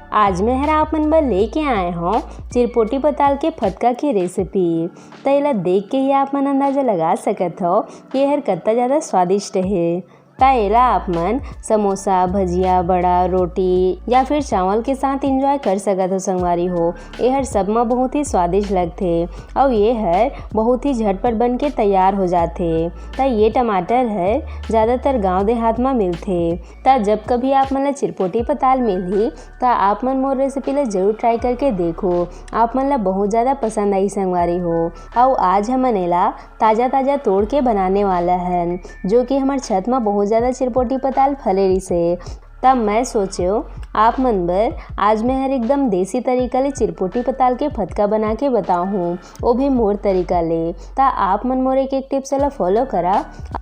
आज मैं हरा आप मन बर लेके आए हूँ चिरपोटी पताल के फतका की रेसिपी। तो एला देख के ही आप मन अंदाजा लगा सकत हो कि यह कत्ता ज़्यादा स्वादिष्ट है। ता एला आप मन समोसा, भजिया, बड़ा, रोटी या फिर चावल के साथ एंजॉय कर सकत हो संगवारी हो। ये हर सब में बहुत ही स्वादिष्ट लगथे और ये हर बहुत ही झटपट बन के तैयार हो जाथे। ता ये टमाटर है ज़्यादातर गांव देहात में मिलथे। ता जब कभी आप मन ला चिरपोटी पताल मिलही ता आप मन मोर रेसिपी ला जरूर ट्राई करके देखो। आप मन ला बहुत ज़्यादा पसंद आई संगवारी हो। और आज हमन एला ताज़ा ताज़ा तोड़ के बनाने वाला है, जो कि हमार छत में बहुत ज़्यादा चिरपोटी पताल फले रही से। तब मैं सोचो आप मन बर आज मैं हर एकदम देसी तरीका ले चिरपोटी पताल के फतका बना के बताऊँ, वो भी मोर तरीका ले। ता आप मन मोर एक एक टिप्स ला फॉलो करा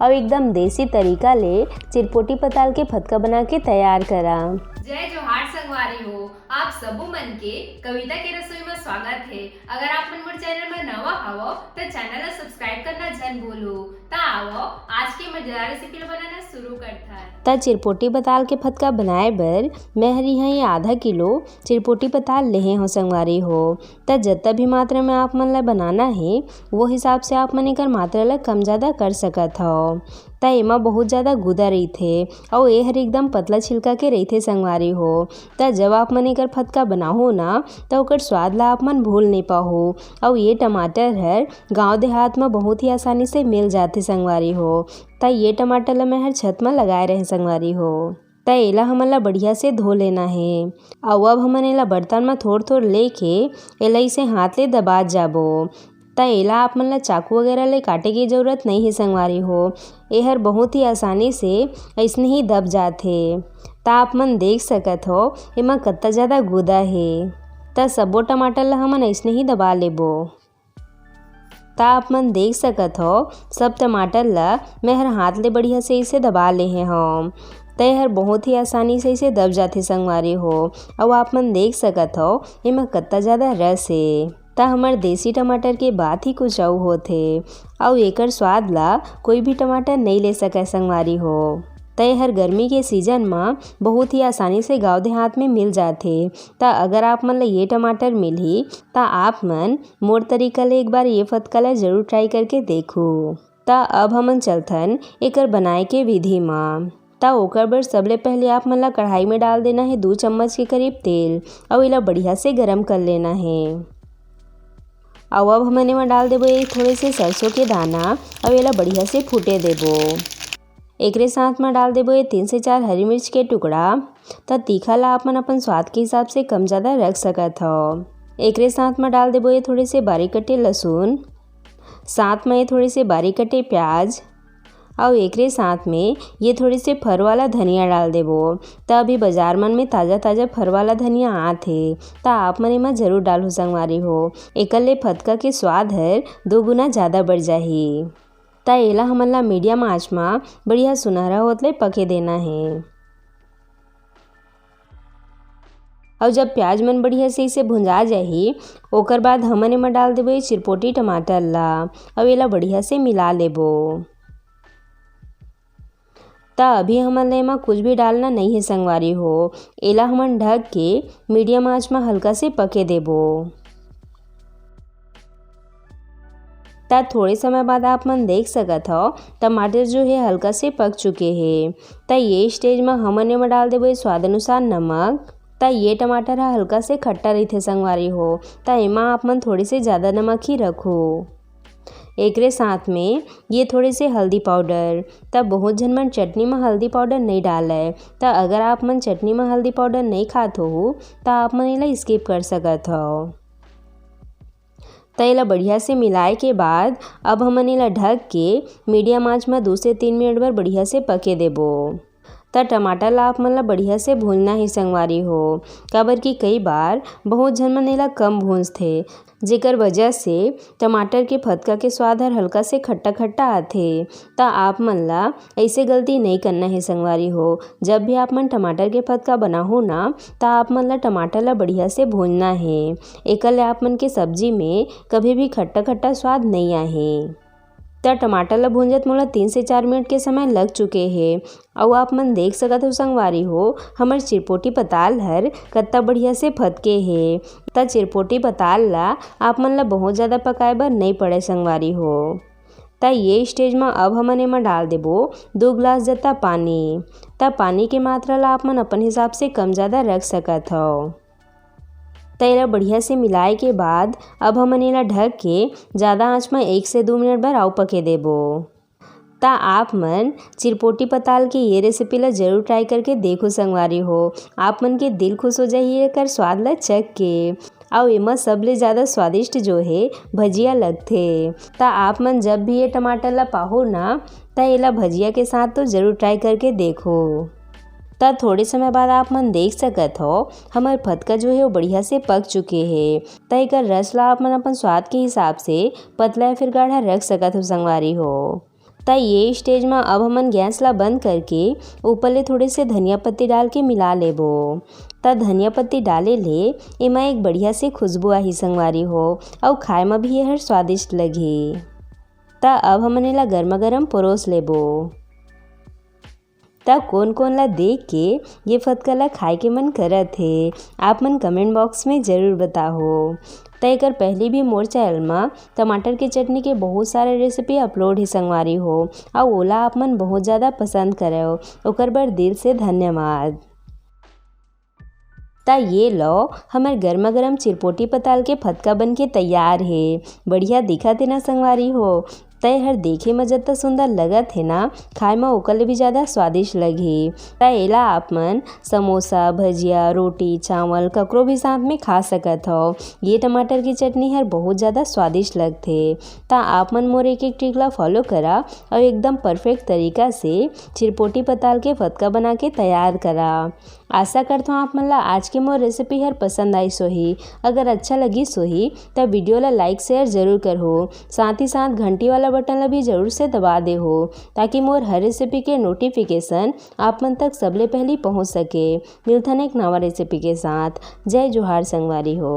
और एकदम देसी तरीका ले चिरपोटी पताल के फतका बना के तैयार करा। जय जोहार संगवारी हो, आप सबो मन के कविता के रसोई में स्वागत है। अगर आप मन मोर चैनल में नवा हवो तो चैनल ला सब्सक्राइब करना जन भूलो। ता आवो आज के मजेदार रेसिपी ला बनाना शुरू करता है। ता चिरपोटी पताल के फतका बनाए बर मैं हरी हैं आधा किलो चिरपोटी पताल लेहे हो संगवारी हो। ता जितना भी मात्रा में आप मन ला बनाना है वो हिसाब से आप मन एकर मात्रा ला कम ज़्यादा कर सकत हो। ता एमा बहुत ज़्यादा गुदा रही थे और ये हर एकदम पतला छिलका के रही थे संगवारी हो। ता जब आप मन एकर फतका बनाहो ना तो ओकर स्वाद ला आप मन भूल नहीं पाहो। और ये टमाटर हर गांव देहात में बहुत ही आसानी से मिल जाते संगवारी हो। ता ये टमाटर ला मैं हर छत में लगाए रहे संगवारी हो। ता एला हमन ला बढ़िया से धो लेना है और अब हमन एला बर्तन में थोड़ थोड़ लेके एला इसे हाथ ले दबा जाबो। ता एला आप मन ला चाकू वगैरह ले काटे की जरूरत नहीं है संगवारी हो। ये हर बहुत ही आसानी से ऐसने ही दब जाथे। ता आप मन देख सकत हो एमा कत्ता ज़्यादा गुदा है। ता सबो टमाटर ला हमन ऐसने ही दबा लेबो। ता आप मन देख सकत हो सब टमाटर ला मैं हर हाथ ले बढ़िया से इसे दबा ले हूँ। ते हर बहुत ही आसानी से इसे दब जाथे संगवारी हो। और आप मन देख सकत हो एमा कत्ता ज़्यादा रस है। ता हमार देसी टमाटर के बात ही कुछ और होथे और एकर स्वाद ला कोई भी टमाटर नहीं ले सके संगवारी हो। तय हर गर्मी के सीजन में बहुत ही आसानी से गांव देहात में मिल जाथे। ता अगर आप मन ला ये टमाटर मिलही ता आप मन मोर तरीका ले एक बार ये फतका ला जरूर ट्राई करके देखो। ता अब हमन चलथन एकर बनाए के विधि में। ता ओकर बर सबले पहले आप मन ला कढ़ाई में डाल देना है 2 चम्मच के करीब तेल और इला बढ़िया से गरम कर लेना है। और अब हमन एमा डाल देबो थोड़े से सरसों के दाना और एला बढ़िया से फूटे देबो। एकरे साथ में डाल देबो 3 से 4 हरी मिर्च के टुकड़ा। ता तीखा ला आप मन अपन स्वाद के हिसाब से कम ज़्यादा रख सकत हो। एकरे साथ में डाल देबो थोड़े से बारीक कटे लहसुन, साथ में थोड़े से बारीक कटे प्याज और एकरे साथ में ये थोड़ी से फर वाला धनिया डाल देबो। ता अभी बाजार मन में ताज़ा ताज़ा फर वाला धनिया आथे ता आप मन एमा जरूर डालो संगवारी हो। एकर ले फतका के स्वाद हर 2 गुना ज़्यादा बढ़ जाही। ता एला हमन ला मीडियम आँच में बढ़िया सुनहरा होत ले पके देना है। और जब प्याज मन बढ़िया से इसे भुंजा जाही ओकर बाद हमन एमा डाल देबो चिरपोटी टमाटर ला और एला बढ़िया से मिला लेबो। ता अभी हमन ला एमा कुछ भी डालना नहीं है संगवारी हो। एला हमन ढक के मीडियम आँच में हल्का से पके देबो। ता थोड़े समय बाद आप मन देख सकत हो टमाटर जो है हल्का से पक चुके हैं। ता ये स्टेज में हमन एमा डाल देबो स्वाद अनुसार नमक। ता ये टमाटर हल्का से खट्टा रही संगवारी हो। ता एमा आप मन थोड़ी से ज़्यादा नमक ही रखो। एकरे साथ में ये थोड़े से हल्दी पाउडर। तब बहुत जन मन चटनी में हल्दी पाउडर नहीं डाले। ता अगर आप मन चटनी में हल्दी पाउडर नहीं खाते हो ता आप मन एला स्किप कर सकत हो। ता एला बढ़िया से मिलाए के बाद अब हमन एला ढक के मीडियम आँच में 2 से 3 मिनट बर बढ़िया से पके देबो। ता टमाटर ला आप मन ला बढ़िया से भूनना ही संगवारी हो। काबर कि कई बार बहुत जन मन एला कम भूंजथे जेकर वजह से टमाटर के फतका के स्वाद हर हल्का से खट्टा खट्टा आथे। ता आप मन ला ऐसे गलती नहीं करना है संगवारी हो। जब भी आप मन टमाटर के फतका बनाहो ना ता आप मन ला टमाटर ला बढ़िया से भूनना है। एकर ले आप मन के सब्जी में कभी भी खट्टा खट्टा स्वाद नहीं आहे। त टमाटर ला भूंजत मोला 3 से 4 मिनट के समय लग चुके हे। और आप मन देख सकत हो संगवारी हो हमर चिरपोटी पताल हर कत्ता बढ़िया से फतके हे। त चिरपोटी पताल ला आप मन ला बहुत ज़्यादा पकाए बर नहीं पड़े संगवारी हो। त ये स्टेज में अब हमन एमा डाल देबो 2 गिलास जत्ता पानी। त पानी के मात्रा ला आप मन अपन हिसाब से कम ज़्यादा रख सकत हो। त एला बढ़िया से मिलाए के बाद अब हमन एला ढक के ज़्यादा आँच में 1 से 2 मिनट बर आउ पके देबो। त आप मन चिरपोटी पताल की ये रेसिपी ला जरूर ट्राई करके देखो संगवारी हो। आप मन के दिल खुश हो जाही एकर स्वाद ला चख के। और एमा सबले ज़्यादा स्वादिष्ट जो है भजिया लगथे। त आप मन जब भी ये टमाटर ला पाहो ना त एला भजिया के साथ तो जरूर ट्राई करके देखो। त थोड़े समय बाद आप मन देख सकत हो हमर फतका जो है वो बढ़िया से पक चुके हे। त एकर रस ला आप मन अपन स्वाद के हिसाब से पतला या फिर गाढ़ा रख सकत हो संगवारी हो। त ये स्टेज में अब हमन गैस ला बंद करके ऊपर ले थोड़े से धनिया पत्ती डाल के मिला लेबो। त धनिया पत्ती डाले ले एमा एक बढ़िया से खुशबू आही संगवारी हो और खाए में भी यह स्वादिष्ट लगी। त अब हमन एला गर्मा गर्म परोस लेबो। त कोन ला देख के ये फतका ला खाए के मन करत हे आप मन कमेंट बॉक्स में जरूर बताहो। त एकर पहले भी मोर चैनल में टमाटर के चटनी के बहुत सारे रेसिपी अपलोड ही संगवारी हो और ओला आप मन बहुत ज़्यादा पसंद करे हो ओकर बर दिल से धन्यवाद। त ये लो हमार गर्मा गर्म चिरपोटी पताल के फतका बन के तैयार है। बढ़िया दिखत है ना संगवारी हो। त हर देखे में जत्ता सुंदर लगत है ना खाए में ओकर ले भी ज़्यादा स्वादिष्ट लगी। त एला आप मन समोसा भजिया रोटी चावल ककरो भी साथ में खा सकत हो। ये टमाटर की चटनी हर बहुत ज़्यादा स्वादिष्ट लगथे। त आप मन मोर एक ट्रिक ला फॉलो करा और एकदम परफेक्ट तरीका से चिरपोटी पताल के फतका बना के तैयार करा। आशा करता हूँ आप मन ला आज के मोर रेसिपी हर पसंद आई सोही। अगर अच्छा लगी सोही तब वीडियो ला लाइक शेयर जरूर करहो। साथ ही साथ घंटी वाला बटन ला भी जरूर से दबा दे हो ताकि मोर हर रेसिपी के नोटिफिकेशन आप मन तक सबले पहले पहुँच सके। मिलथन एक नवा रेसिपी के साथ। जय जोहार संगवारी हो।